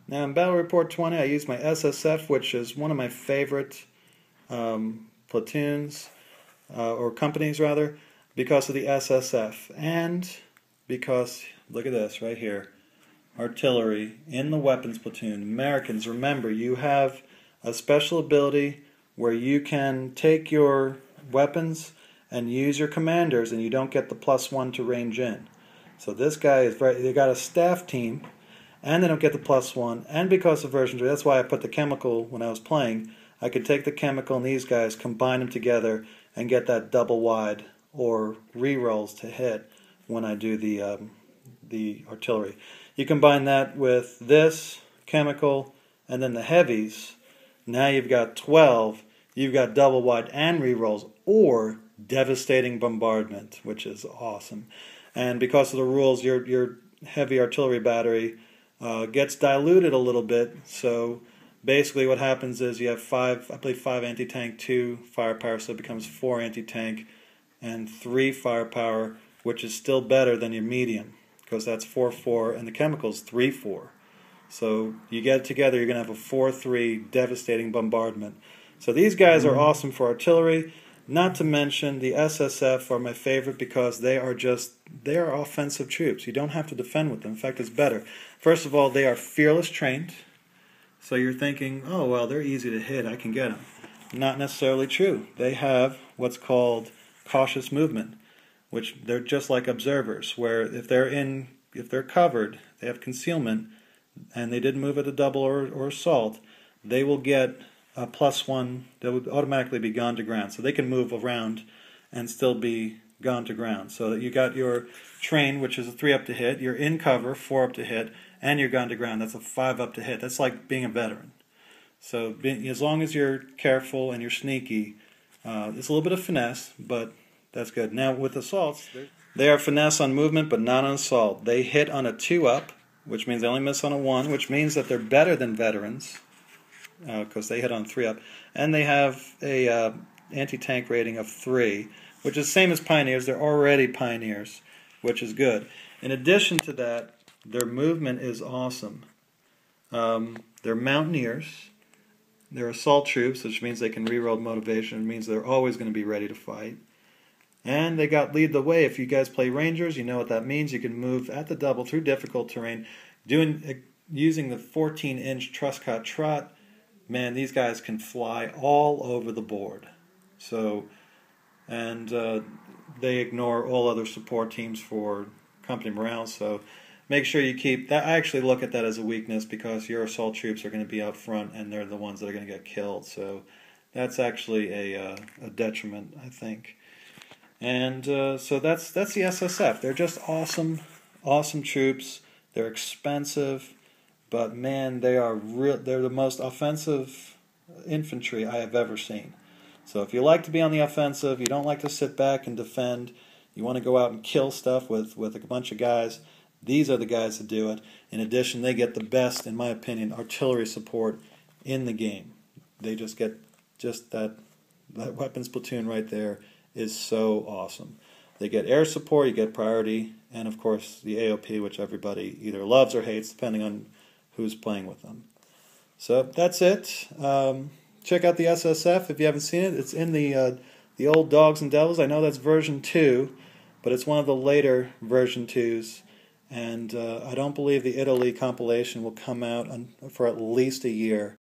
Now in Battle Report 20 I used my SSF, which is one of my favorite platoons, or companies rather, because of the SSF, and because, look at this right here, artillery in the weapons platoon. Americans, remember, you have a special ability where you can take your weapons and use your commanders, and you don't get the +1 to range in. So this guy is they got a staff team, and they don't get the +1, and because of version 3, that's why I put the chemical when I was playing. I could take the chemical and these guys, combine them together, and get that double wide or re-rolls to hit when I do the artillery. You combine that with this chemical and then the heavies. Now you've got 12. You've got double wide and re-rolls, or devastating bombardment, which is awesome. And because of the rules, your heavy artillery battery gets diluted a little bit. So basically what happens is you have 5 anti-tank, 2 firepower, so it becomes 4 anti-tank and 3 firepower, which is still better than your medium, because that's 4-4, and the chemical's 3-4. So you get it together, you're going to have a 4-3 devastating bombardment. So these guys are awesome for artillery. Not to mention the SSF are my favorite because they are offensive troops. You don't have to defend with them. In fact, it's better. First of all, they are fearless trained. So you're thinking, oh, well, they're easy to hit, I can get them. Not necessarily true. They have what's called cautious movement, which they're just like observers, where if they're covered, they have concealment, and they didn't move at a double or assault, they will get a +1. They would automatically be gone to ground. So they can move around and still be gone to ground. So that you got your train, which is a 3 up to hit, you're in cover, 4 up to hit, and you're gone to ground. That's a 5 up to hit. That's like being a veteran. So as long as you're careful and you're sneaky, it's a little bit of finesse, but that's good. Now with assaults, they are finesse on movement but not on assault. They hit on a 2 up, which means they only miss on a 1, which means that they're better than veterans, because they hit on 3 up. And they have a anti-tank rating of 3, which is the same as pioneers. They're already pioneers, which is good. In addition to that, their movement is awesome. They're mountaineers. They're assault troops, which means they can reroll motivation. It means they're always going to be ready to fight. And they got lead the way. If you guys play Rangers, you know what that means. You can move at the double through difficult terrain. Using the 14-inch Truscott Trot, man, these guys can fly all over the board. So, and they ignore all other support teams for company morale. So make sure you keep that. I actually look at that as a weakness because your assault troops are going to be out front and they're the ones that are going to get killed. So that's actually a detriment, I think. And so that's the SSF. They're just awesome troops. They're expensive, but man, they're the most offensive infantry I have ever seen. So if you like to be on the offensive, you don't like to sit back and defend, you want to go out and kill stuff with a bunch of guys, these are the guys that do it. In addition, they get the best, in my opinion, artillery support in the game. They just get that weapons platoon right there is so awesome. They get air support, you get priority, and of course the AOP, which everybody either loves or hates depending on who's playing with them. So that's it. Check out the SSF if you haven't seen it. It's in the old Dogs and Devils. I know that's version 2, but it's one of the later version 2s, and I don't believe the Italy compilation will come out for at least a year.